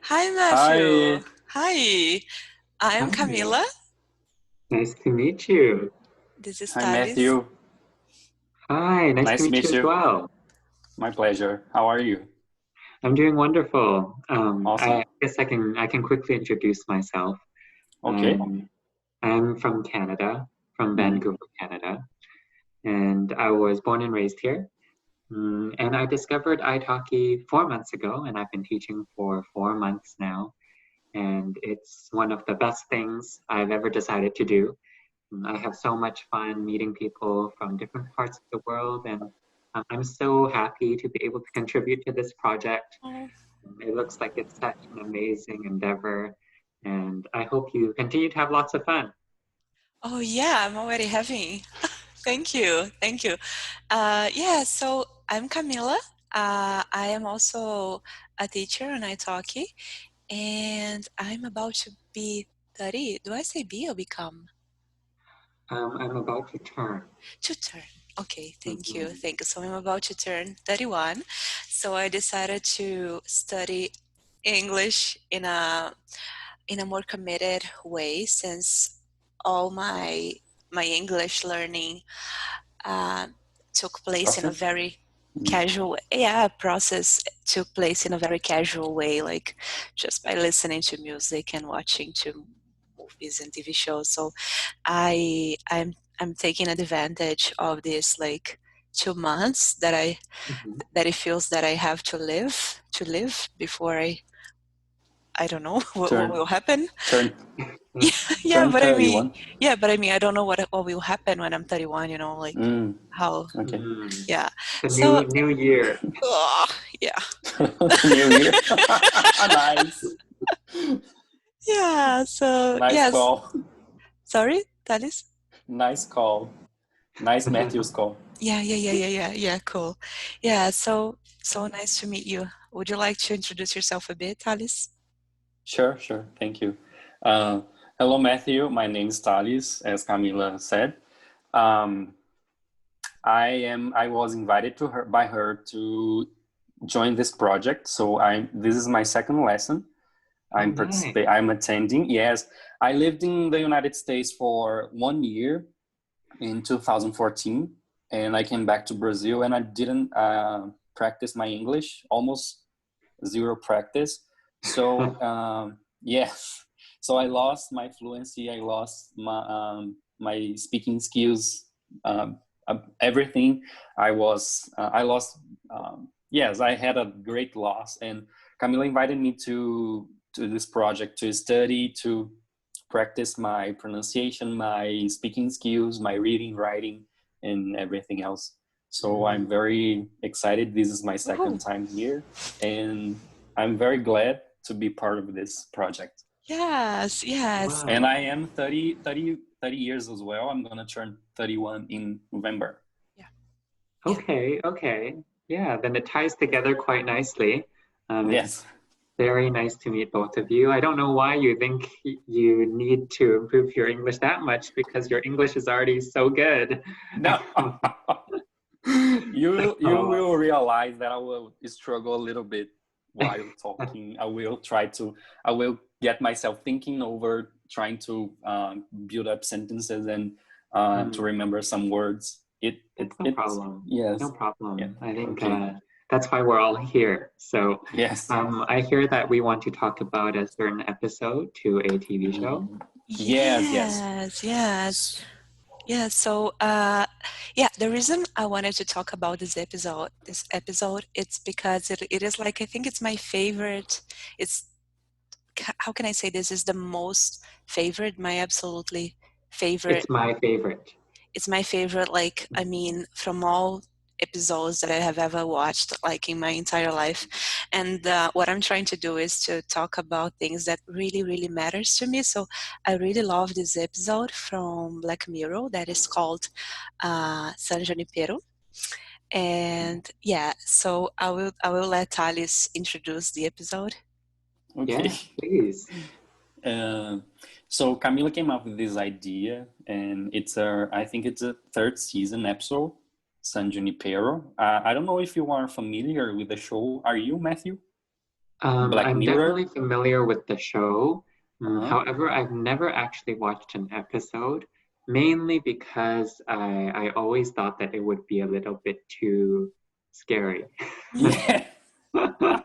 Hi, Matthew. Hi. Hi, I'm Hi, Camila. nice to meet you. This is Hi, Thalles. Matthew. Hi, nice to Nice to meet you meet as you. well. My pleasure. How are you? I'm doing wonderful. I Awesome. guess I can quickly introduce myself. Okay. Um, I'm from Canada, from Mhm. Vancouver, Canada, and I was born and raised here. And I discovered Italki 4 months ago, and I've been teaching for 4 months now. And it's one of the best things I've ever decided to do. I have so much fun meeting people from different parts of the world, and I'm so happy to be able to contribute to this project. Oh, It looks like it's such an amazing endeavor, and I hope you continue to have lots of fun. oh yeah, I'm already having. Thank you, thank you. Yeah, so I'm Camila. I am also a teacher on Italki, and I'm about to be 30. Do I say be or become? I'm about to turn. To turn. Okay, thank you, Mhm. thank you. So I'm about to turn 31. So I decided to study English in a more committed way since all my English learning uh, took place in a Process? very Mhm. casual yeah process took place in a very casual way, like just by listening to music and watching to movies and TV shows. So I'm taking advantage of this like 2 months Mhm. that it feels that I have to live before I don't know what Turn. will happen. Turn. Yeah, yeah, Turn but I mean, 31. I don't know what will happen when I'm 31, like Mm. how, Okay. Mhm. yeah. The So, new year. oh, yeah. New Year. Nice. Yeah, so Nice yes. call. Sorry, Talis? Nice call. Nice Matthew's call. Yeah, cool. Yeah, so nice to meet you. Would you like to introduce yourself a bit, Talis? Sure. Thank you. Uh, Hello, Matthew. My name is Thalles, as Camila said. Um, I was invited to her by her to join this project. So this is my second lesson. Oh, nice. I'm attending. Yes, I lived in the United States for 1 year in 2014, and I came back to Brazil, and I didn't practice my English, almost zero practice. So yes, so I lost my fluency. I lost my speaking skills. Everything. I lost. Yes, I had a great loss, and Camila invited me to this project to study, to practice my pronunciation, my speaking skills, my reading, writing, and everything else. So I'm Mm. very excited. This is my Woohoo. second time here, and I'm very glad to be part of this project. Yes. And Wow. I am 30 years as well. I'm gonna turn 31 in November. Yeah, yeah. Okay. Yeah, then it ties together quite nicely. It's Yes. very nice to meet both of you. I don't know why you think you need to improve your English that much because your English is already so good. No. You Oh, will realize that I will struggle a little bit while talking. I will get myself thinking over trying to build up sentences and to mm, remember some words. that's no It's problem. No yes. Yeah. problem. I think Okay. that's why we're all here. So, Yes. I hear that we want to talk about a certain episode to a TV show. Yes. Yes. Yeah, so yeah, the reason I wanted to talk about this episode, it's because it is like I think it's my favorite. It's how can I say this is the most favorite, my absolutely favorite. It's my favorite. It's my favorite, like I mean, from all episodes that I have ever watched, like in my entire life. And what I'm trying to do is to talk about things that really matters to me. So I really love this episode from Black Mirror that is called San Junipero. And yeah, so I will let Thales introduce the episode. Okay. Yeah, please. Uh, so Camila came up with this idea, and I think it's a third season episode, San Junipero. I don't know if you are familiar with the show. Are you, Matthew? Black I'm Mirror? definitely familiar with the show. Uh-huh. However, I've never actually watched an episode, mainly because I always thought that it would be a little bit too scary. Mm-hmm. Yeah.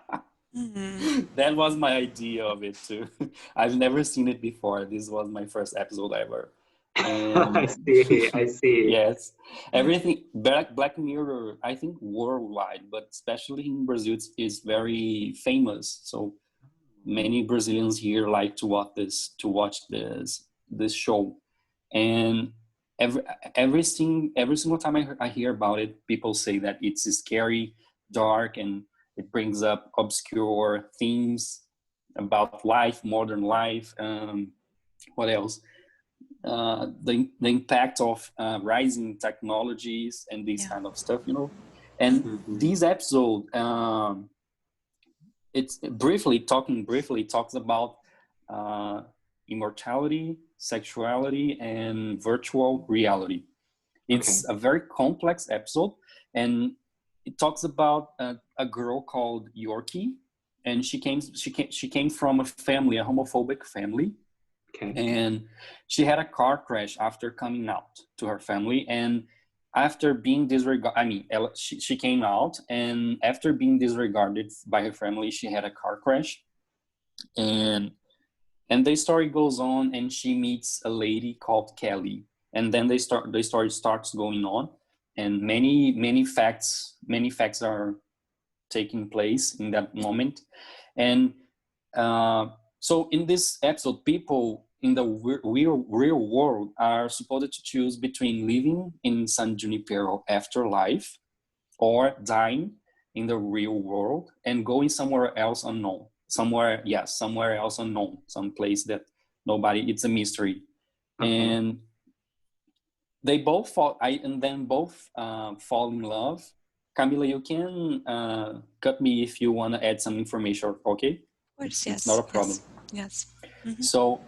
Mm-hmm. That was my idea of it too. I've never seen it before. This was my first episode ever. I And see, I see. yes, Mm-hmm. everything Black Mirror, I think worldwide, but especially in Brazil, is very famous. So many Brazilians here like to watch this show. And every every single time I hear about it, people say that it's scary, dark, and it brings up obscure themes about life, modern life. What else? The impact of rising technologies and this Yeah. kind of stuff, you know. And Mhm. this episode, it's briefly talks about uh, immortality, sexuality, and virtual reality. Okay. It's a very complex episode, and it talks about a girl called Yorkie, and she came from a family, a homophobic family, Okay. and she had a car crash after coming out to her family. And after being disregarded, I mean, she came out, and after being disregarded by her family, she had a car crash. and and the story goes on, and she meets a lady called Kelly, and then the story starts going on, and many facts are taking place in that moment. And uh, so in this episode, people in the real world are supposed to choose between living in San Junipero afterlife or dying in the real world and going somewhere else unknown. Somewhere else unknown, some place that nobody, it's a mystery. Okay. And they both fall, and then both fall in love. Camila, you can cut me if you want to add some information, okay? Of course, It's not yes, a problem. yes, yes. Mm-hmm. So,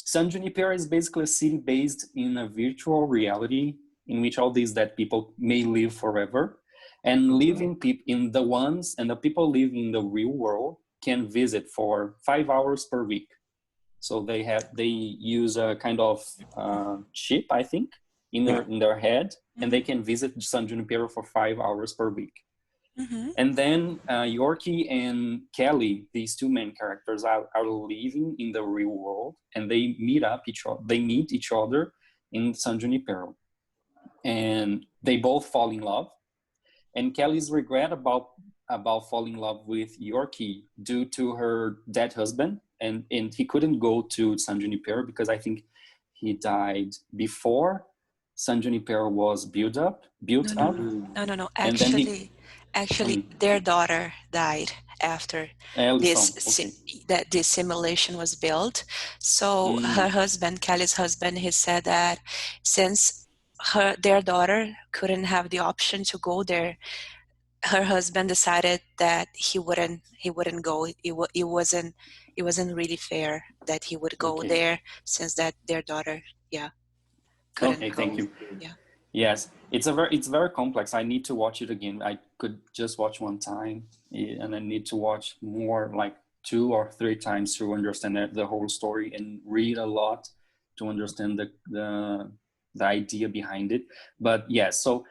San Junipero is basically a city based in a virtual reality in which all these dead people may live forever, and Okay. living people in the ones and the people living in the real world can visit for 5 hours per week. So they use a kind of chip, I think, Yeah. in their head, and Mm-hmm. they can visit San Junipero for 5 hours per week. Mm-hmm. And then Yorkie and Kelly, these two main characters, are living in the real world, and they they meet each other in San Junipero, and they both fall in love. And Kelly's regret about falling in love with Yorkie due to her dead husband, and he couldn't go to San Junipero because I think he died before San Junipero was built No, no, up, no, Mm. no, no, no. and then he. Actually, Um, their daughter died after this Ellison, okay. that this simulation was built. So her Mm, husband, Kelly's husband, he said that since their daughter couldn't have the option to go there, her husband decided that he wouldn't go. It wasn't really fair that he would go okay. there since that their daughter, yeah, couldn't Okay, I thank go. you. see. Yeah. Yes, it's very complex. I need to watch it again. I could just watch one time, and I need to watch more, like 2 or 3 times to understand the whole story, and read a lot to understand the idea behind it. But yes, so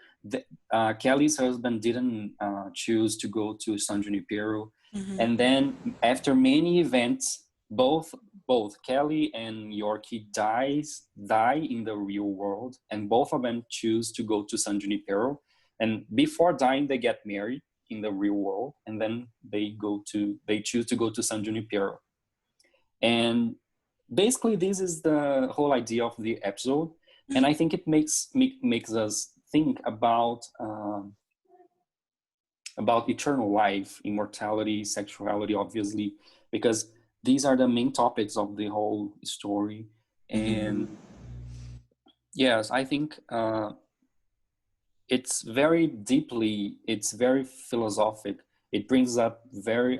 Kelly's husband didn't choose to go to San Junipero, Mm-hmm. and then after many events, both Kelly and Yorkie die in the real world, and both of them choose to go to San Junipero. And before dying, they get married in the real world, and then they choose to go to San Junipero. And basically, this is the whole idea of the episode, and I think it makes us think about eternal life, immortality, sexuality, obviously, because these are the main topics of the whole story. Mm-hmm. And yes, I think it's very philosophic. It brings up very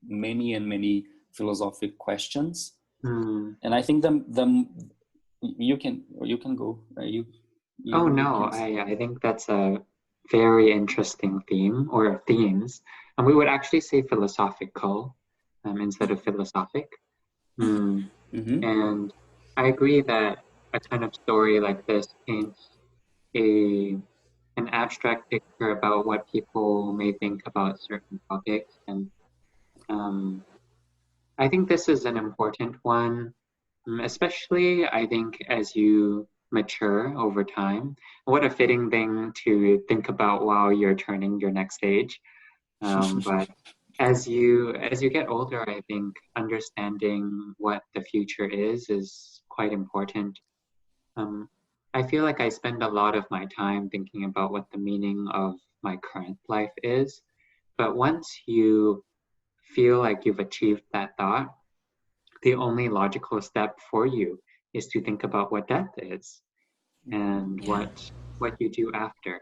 many philosophic questions. Mm. And I think the you can go, Oh you no, can. I think that's a very interesting theme or themes. And we would actually say philosophical instead of philosophic. Mm. Mm-hmm. And I agree that a kind of story like this paints a an abstract picture about what people may think about certain topics. And I think this is an important one, especially I think as you mature over time. What a fitting thing to think about while you're turning your next age. But as you get older, I think understanding what the future is quite important. Um, I feel like I spend a lot of my time thinking about what the meaning of my current life is. But once you feel like you've achieved that thought, the only logical step for you is to think about what death is and Yeah. what you do after.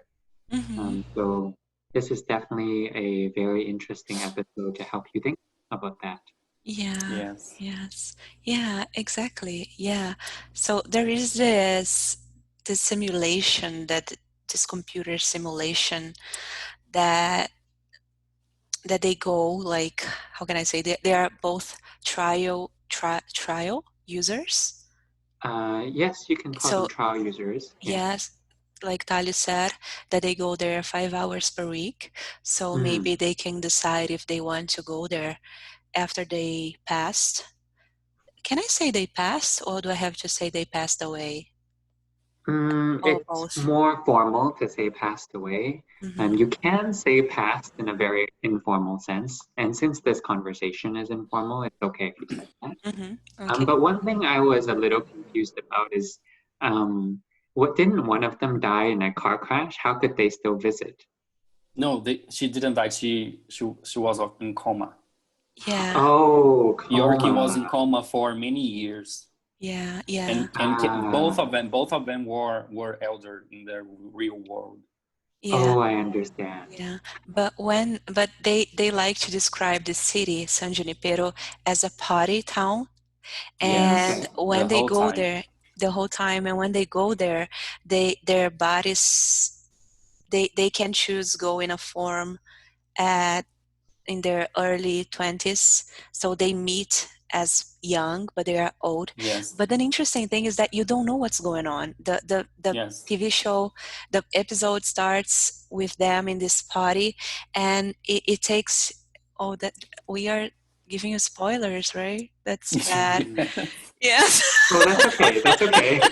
Mm-hmm. So this is definitely a very interesting episode to help you think about that. Yeah. Yes. Yes. Yeah, exactly. Yeah. So there is this simulation that this computer simulation that they go like, how can I say, they are both trial users. Yes, you can call them So trial users. Yeah. yes, like Tali said, that they go there 5 hours per week. So Mm. maybe they can decide if they want to go there after they passed. Can I say they passed, or do I have to say they passed away? Or It's both? more formal to say passed away. Mm-hmm. You can say passed in a very informal sense. And since this conversation is informal, it's okay if you said that. Mm-hmm. Okay. But one thing I was a little confused about is what didn't one of them die in a car crash? How could they still visit? No, she didn't die. She was in coma. Yeah. Oh, Yorkie was in coma. coma for many years, Yeah. Yeah. and Ah, both of them were elder in the real world. Yeah. oh, I understand. Yeah, but they like to describe the city, San Junipero, as a party town. Yes, And Okay. the when they whole go time. there, the whole time, and when they go there, their bodies, they can choose go in a form at in their early 20s, so they meet as young but they are old. Yes, But an interesting thing is that you don't know what's going on. The yes. TV show, the episode starts with them in this party, and it takes, oh, that we are giving you spoilers, right? That's bad. Mm. Yes. Oh, that's okay. That's okay.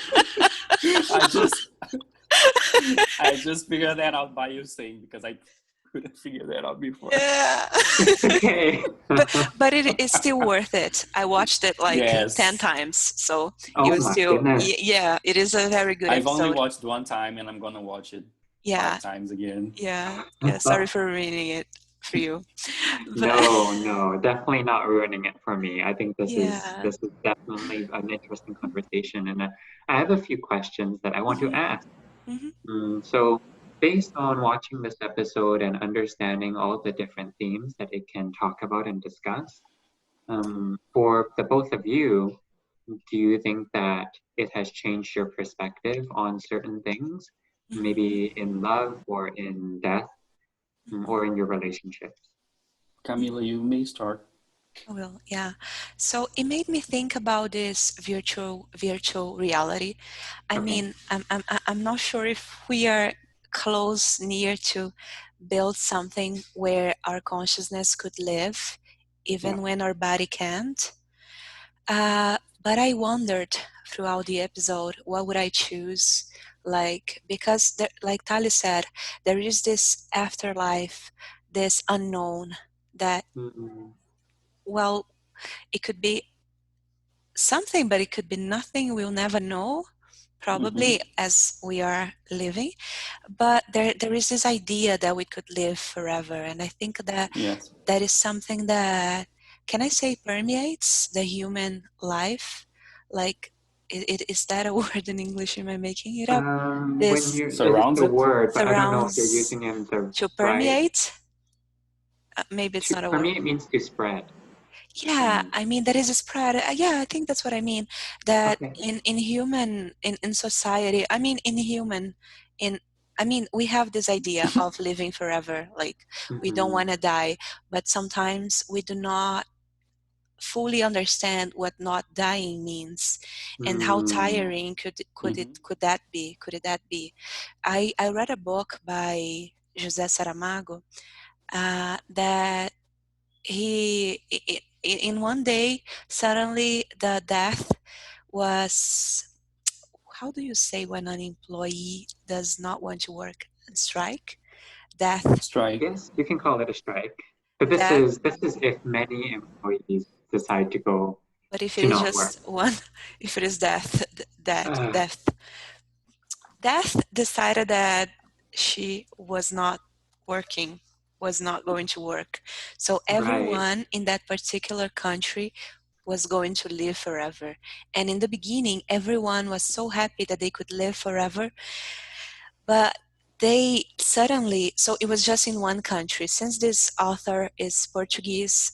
I just I just figured that out by you saying, because I couldn't figure that out before. Yeah. It's okay. But it is still worth it. I watched it like 10 Yes, times, so it Oh was my still, goodness. yeah, it is a very good I've only episode. watched one time, and I'm gonna watch it Yeah, 5 times again. yeah, sorry for ruining it for you. But No, no, definitely not ruining it for me. I think yeah. this is definitely an interesting conversation, and I have a few questions that I want to Mhm, ask. mhm, So, based on watching this episode and understanding all the different themes that it can talk about and discuss, for the both of you, do you think that it has changed your perspective on certain things, mhm, maybe in love or in death, or in your relationships? Camila, you may start. Well, yeah. So it made me think about this virtual reality. I Okay. mean, I'm not sure if we are close near to build something where our consciousness could live, Yeah. even when our body can't. But I wondered throughout the episode, what would I choose? Like, because there, like Tali said, there is this afterlife, this unknown that, Mm-mm. well, it could be something, but it could be nothing. We'll never know, Mm-hmm. probably as we are living. But there is this idea that we could live forever, and I think that Yes. that is something that, can I say, permeates the human life. Like, is that a word in English? Am I making it up? When This it's Surrounds a it. word, but I don't know if you're surrounds, using it in the to right. permeate. Maybe it's To, not a for word. me, it means to spread. Yeah, Um, I mean, that is a spread. Yeah, I think that's what I mean. That okay. in human, in society, I mean, in human, in I mean, we have this idea of living forever, like we don't want to die, but sometimes we do not fully understand what not dying means, and how tiring could that be? I read a book by José Saramago that in one day suddenly the death was, how do you say when an employee does not want to work and strike? Death. Strike. Yes, you can call it a strike. But this Death. is if many employees decide to go But if it to is not work. just one, if it is death, death decided that she was not working, was not going to work. So Right. everyone in that particular country was going to live forever. And in the beginning, everyone was so happy that they could live forever. But they suddenly, so it was just in one country. Since this author is Portuguese,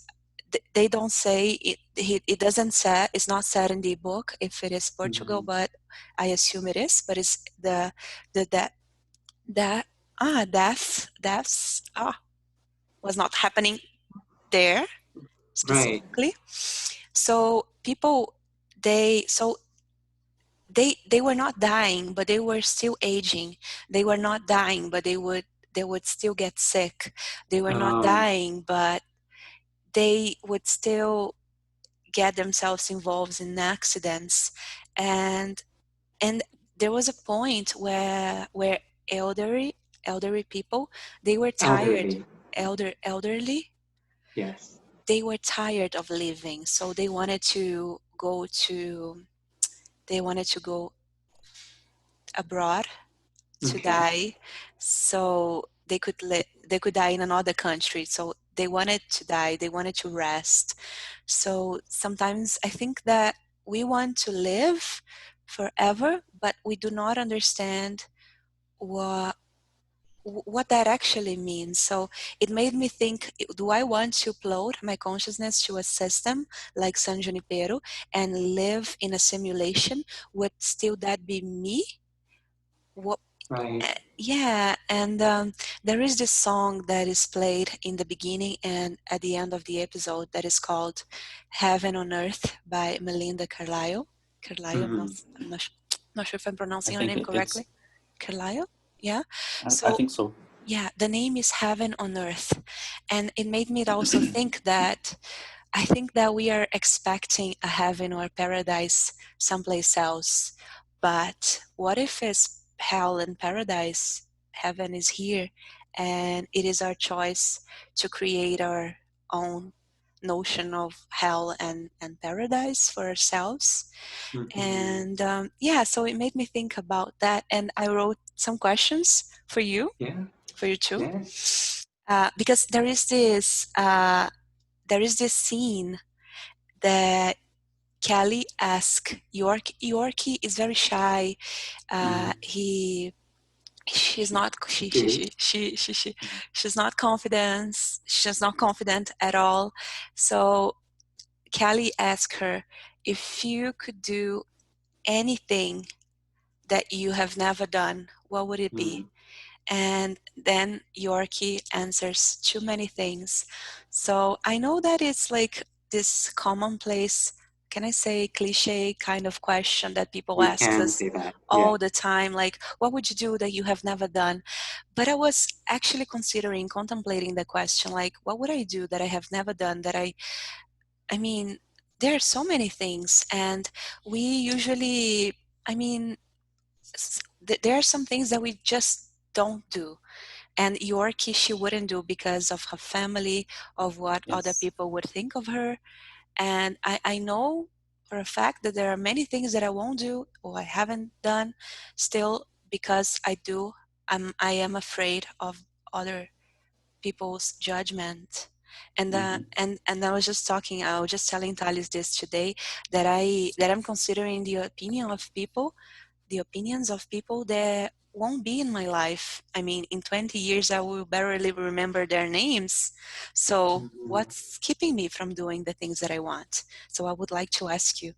they don't say it. It doesn't say, it's not said in the book if it is Portugal, but I assume it is. But it's the deaths was not happening there Right. specifically. So people, they were not dying, but they were still aging. They were not dying, but they would still get sick. They were not dying, but they would still get themselves involved in accidents. And there was a point where elderly people, they were tired. Elderly, Yes. they were tired of living, so they wanted to go abroad to die, so they could die in another country. So they wanted to die, they wanted to rest. So sometimes I think that we want to live forever, but we do not understand what that actually means. So it made me think, do I want to upload my consciousness to a system like San Junipero and live in a simulation? Would still that be me? What? Right. Yeah, and there is this song that is played in the beginning and at the end of the episode that is called Heaven on Earth by Melinda Carlisle. I'm not sure if I'm I pronouncing her think name it's. correctly. Carlisle? Yeah. I So think so. yeah, the name is Heaven on Earth. And it made me also think that I think that we are expecting a heaven or paradise someplace else. But what if it's hell and paradise? Heaven is here, and it is our choice to create our own notion of hell and paradise for ourselves. And yeah, so it made me think about that. And I wrote some questions for you, Yeah. for you too, Yeah. because there is this scene that Kelly asked Yorkie is very shy. She's not she's not confident. She's not confident at all. So Kelly asked her, if you could do anything that you have never done, what would it be? And then Yorkie answers too many things. So I know that it's like this commonplace, can I say cliche kind of question that people You ask can us say that. Yeah. all the time, like, what would you do that you have never done? But I was actually contemplating the question, like, what would I do that I have never done that I mean, there are so many things, and we usually, I mean, there are some things that we just don't do, and Yorkie she wouldn't do because of her family, of what other Yes. people would think of her. And I know for a fact that there are many things that I won't do or I haven't done still because I am afraid of other people's judgment. And I was just telling Thalles this today, that I'm considering the opinions of people that won't be in my life. I mean, in 20 years, I will barely remember their names. So what's keeping me from doing the things that I want? So I would like to ask you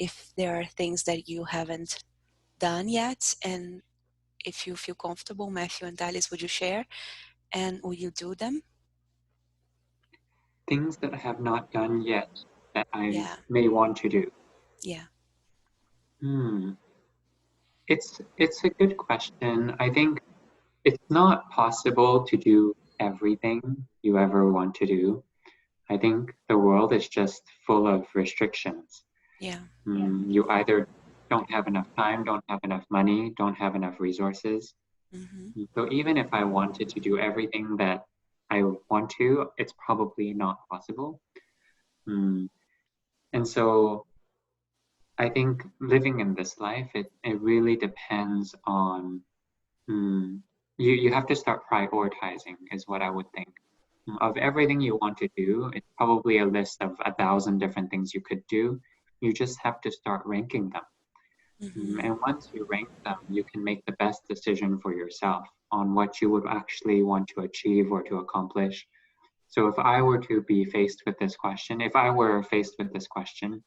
if there are things that you haven't done yet, and if you feel comfortable, Matthew and Thalles, would you share? And will you do them? Things that I have not done yet that I Yeah, may want to do. yeah. Hmm. It's a good question. I think it's not possible to do everything you ever want to do. I think the world is just full of restrictions. Yeah. You either don't have enough time, don't have enough money, don't have enough resources. Mm-hmm. So even if I wanted to do everything that I want to, it's probably not possible. Mm. And so I think living in this life, it really depends on you have to start prioritizing is what I would think. Of everything you want to do, it's probably a list of 1,000 different things you could do. You just have to start ranking them. Mm-hmm. And once you rank them, you can make the best decision for yourself on what you would actually want to achieve or to accomplish. So if I were to be faced with this question, if I were faced with this question,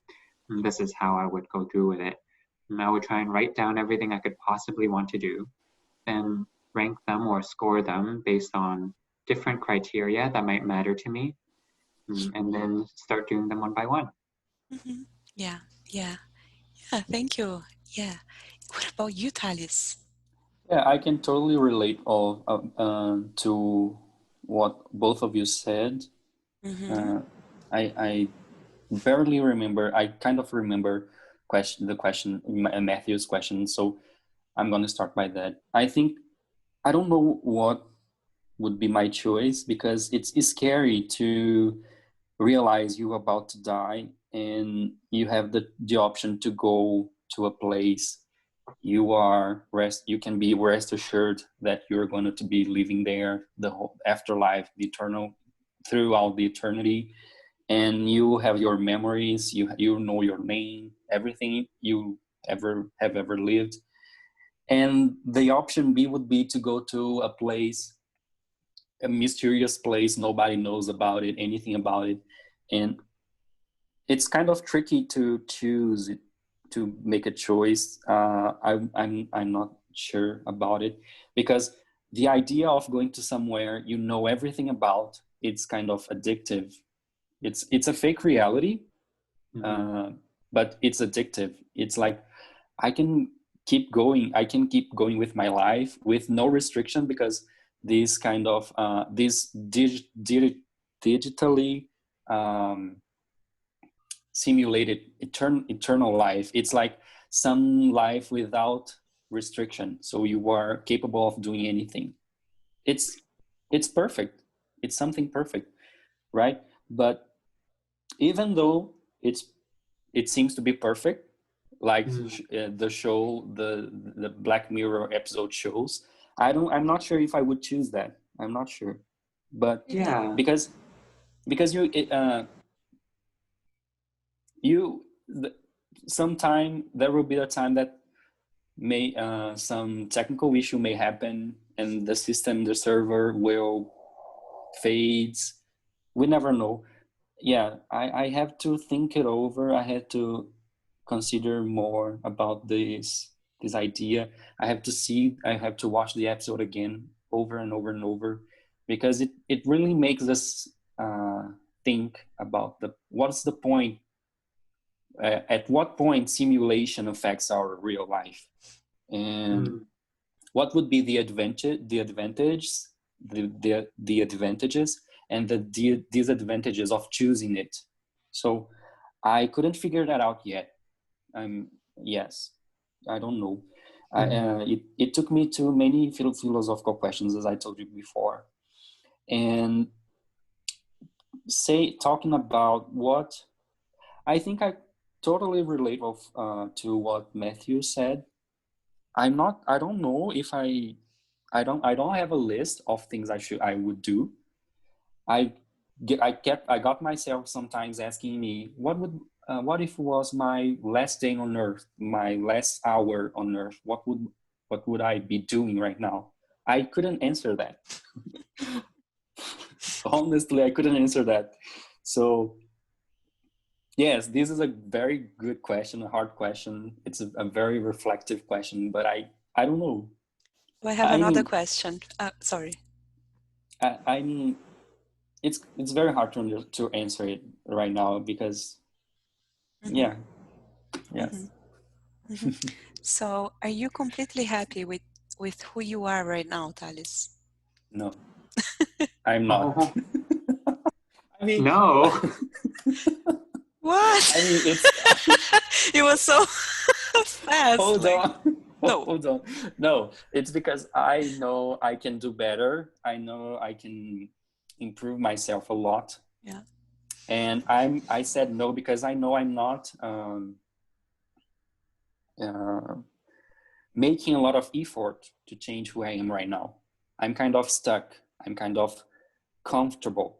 this is how I would go through with it. I would try and write down everything I could possibly want to do, then rank them or score them based on different criteria that might matter to me, and then start doing them one by one. Mm-hmm. Yeah, yeah, yeah. Thank you. Yeah. What about you, Thalles? Yeah, I can totally relate all to what both of you said. Mm-hmm. Uh, I barely remember. I kind of remember the question, Matthew's question. So I'm gonna start by that. I think I don't know what would be my choice because it's scary to realize you're about to die and you have the option to go to a place you can be rest assured that you're going to be living there the whole afterlife, the eternal, throughout the eternity, and you have your memories, you know your name, everything you ever lived. And the option B would be to go to a place, a mysterious place, nobody knows about it, anything about it. And it's kind of tricky to choose, to make a choice. I'm not sure about it because the idea of going to somewhere you know everything about, it's kind of addictive. It's a fake reality, Mm-hmm. uh, but it's addictive. It's like I can I can keep going with my life with no restriction because this kind of digitally um, simulated eternal life. It's like some life without restriction. So you are capable of doing anything. It's it's perfect. It's something perfect, right? But even though it seems to be perfect, like the show, the Black Mirror episode shows, I'm not sure if I would choose that. I'm not sure, but Really? Yeah. because you sometime there will be a time that may some technical issue may happen and the system, the server will fades. We never know. Yeah, I have to think it over. I had to consider more about this idea. I have to watch the episode again over and over and over because it really makes us think about what's the point, at what point simulation affects our real life, and Mm. what would be the advantages and the disadvantages of choosing it. So I couldn't figure that out yet. Yes, I don't know. It took me to many philosophical questions, as I told you before, and talking about what I think I totally relate to what Matthew said. I don't know if I don't have a list of things I would do. I I got myself sometimes asking me what if it was my last day on earth, my last hour on earth, what would I be doing right now? I couldn't answer that. Honestly, I couldn't answer that. So yes, this is a very good question, a hard question. It's a very reflective question, but I don't know. I have I another mean, question. Sorry. I mean, it's very hard to answer it right now because Mm-hmm. yeah, Mm-hmm. yes, Mm-hmm. So, are you completely happy with who you are right now, Thalles? no, I'm not. Oh, I mean, no. What? I mean, it's It was so fast. hold Like, on, no. hold on. No, it's because I know I can do better. I know I can improve myself a lot, Yeah. and I said no because I know I'm not uh, making a lot of effort to change who I am right now. I'm kind of stuck. I'm kind of comfortable,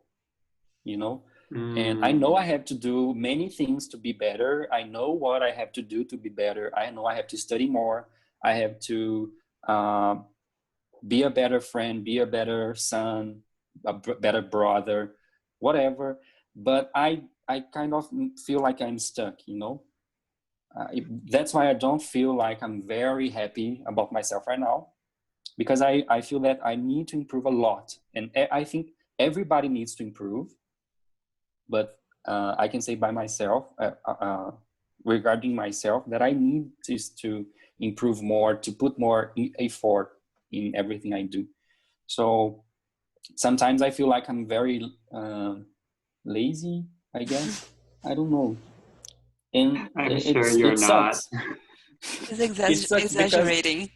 you know? And I know I have to do many things to be better. I know what I have to do to be better. I know I have to study more. I have to be a better friend, be a better son, better brother, whatever. But I kind of feel like I'm stuck, you know? That's why I don't feel like I'm very happy about myself right now, because I feel that I need to improve a lot. And I think everybody needs to improve, but I can say by myself, regarding myself, that I need to improve more, to put more effort in everything I do. So sometimes I feel like I'm very lazy, I guess. I don't know. And I'm sure you're it not. sucks. It sucks because Exaggerating.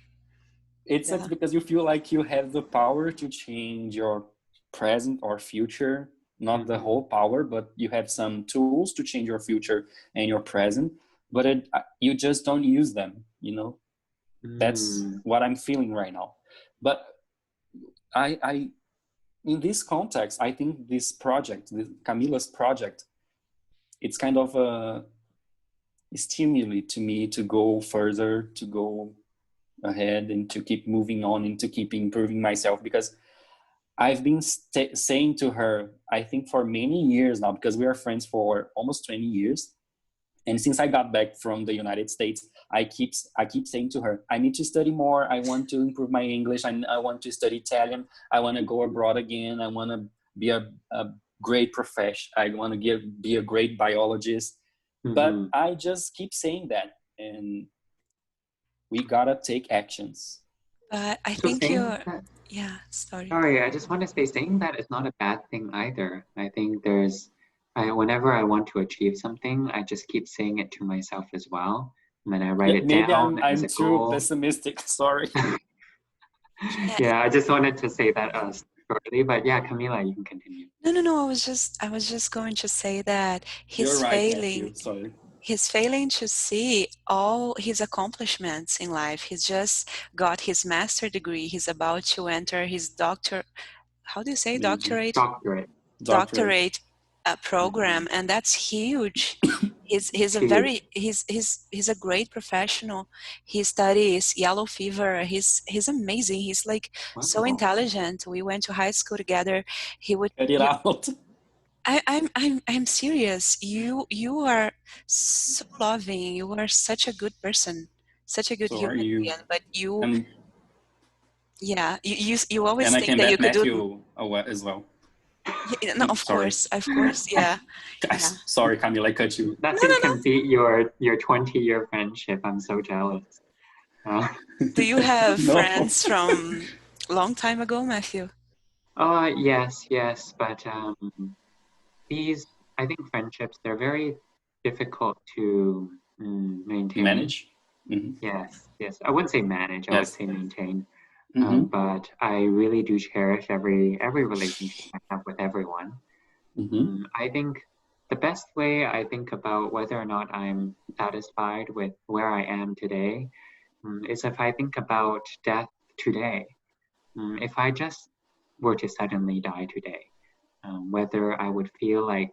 Yeah. you feel like you have the power to change your present or future, not the whole power, but you have some tools to change your future and your present, but you just don't use them, you know? That's what I'm feeling right now. But I in this context, I think this project, Camila's project, it's kind of a stimuli to me to go further, to go ahead and to keep moving on and to keep improving myself, because I've been saying to her, I think for many years now, because we are friends for almost 20 years. And since I got back from the United States, I keep saying to her, I need to study more. I want to improve my English. I want to study Italian. I want to go abroad again. I want to be a great profession. I want to be a great biologist. But I just keep saying that. And we gotta take actions. But I So think saying you're, that, yeah, sorry. sorry, I just want to say saying that is not a bad thing either. I think whenever I want to achieve something, I just keep saying it to myself as well. And then I write Yeah, it maybe down as I'm a too goal. pessimistic. Sorry. Yeah. Yeah, I just wanted to say that shortly, but yeah, Camila, you can continue. No. I was just going to say that You're right, Matthew. Sorry. he's failing to see all his accomplishments in life. He's just got his master degree. He's about to enter his how do you say doctorate? Doctorate. Doctorate program, and that's huge. He's a Huge. very he's a great professional. He studies yellow fever. He's amazing. He's like so Wow. intelligent. We went to high school together. He would Cut it out. I'm serious. You are so loving. You are such a good person, such a good So are human you. being. But you, And yeah, you always and I think can that you bet could do. Matthew as well. Yeah, no, Sorry. of course, yeah, yeah. Guys, sorry, Camila, I cut you. Nothing can beat your 20-year friendship. I'm so jealous. Do you have No. friends from long time ago, Matthew? Yes, but these, I think friendships, they're very difficult to maintain. Manage? Mm-hmm. Yes. I wouldn't say manage, I would Yes. say maintain. Mm-hmm. But I really do cherish every relationship I have with everyone. Mm-hmm. I think the best way I think about whether or not I'm satisfied with where I am today is if I think about death today. If I just were to suddenly die today, whether I would feel like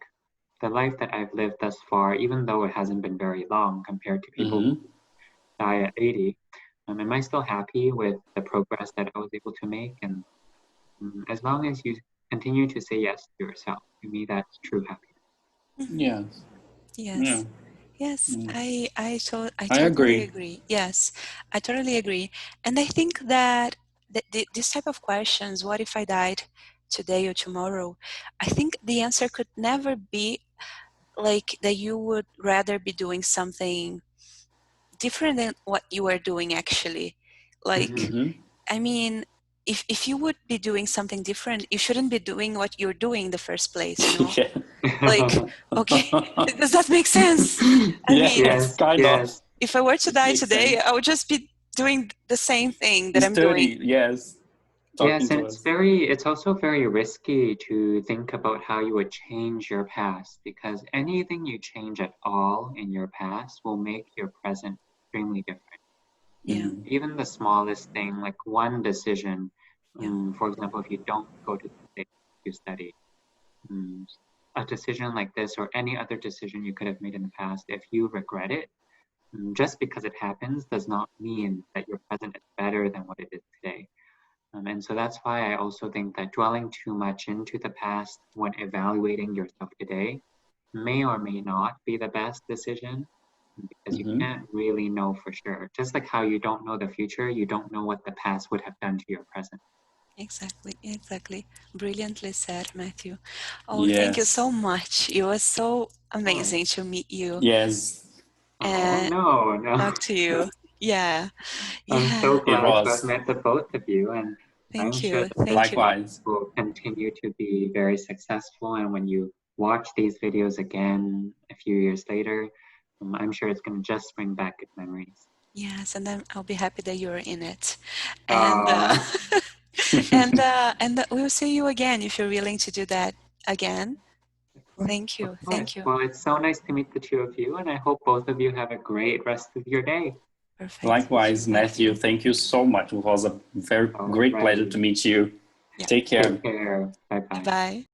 the life that I've lived thus far, even though it hasn't been very long compared to people who Mm-hmm. die at 80, am I still happy with the progress that I was able to make? And as long as you continue to say yes to yourself, to me, that's true happiness. Yeah. Yes. Yeah. Yes, Mm. I I totally agree. agree. Yes, I totally agree. And I think that this type of questions, what if I died today or tomorrow? I think the answer could never be like that you would rather be doing something different than what you are doing actually. Like, Mm-hmm. I mean, if you would be doing something different, you shouldn't be doing what you're doing in the first place, you know? Yeah. Like, okay, does that make sense? I mean, Yes, Yes, kind of. yes. if I were to It die makes today, sense. I would just be doing the same thing that I'm doing. Study, yes. Talking Yes, and to us. it's also very risky to think about how you would change your past, because anything you change at all in your past will make your present extremely different. Yeah, Even the smallest thing, like one decision, yeah, for example, if you don't go to the state you study, um, a decision like this or any other decision you could have made in the past, if you regret it, just because it happens does not mean that your present is better than what it is today. And so that's why I also think that dwelling too much into the past when evaluating yourself today may or may not be the best decision, because you Mm-hmm. can't really know for sure. Just like how you don't know the future, you don't know what the past would have done to your present. exactly, exactly. Brilliantly said, Matthew. Oh, thank you so Yes. much. It was so Oh, amazing to meet you Yes. oh and no, no. talk to you. Yeah, I'm so yeah. It glad to have was. met the both of you, and I'm Thank sure you, that this thank you. Likewise. podcast will continue to be very successful. And when you watch these videos again a few years later, I'm sure it's going to just bring back good memories. Yes, and then I'll be happy that you're in it. And Uh, and we'll see you again if you're willing to do that again. Thank of you, course. thank you. Well, it's so nice to meet the two of you, and I hope both of you have a great rest of your day. Perfect. Thank you, Likewise, Matthew. Matthew. Thank you so much. It was a very great pleasure Alrighty. to meet you. Yeah. Take care. Take care. Bye Bye bye. bye.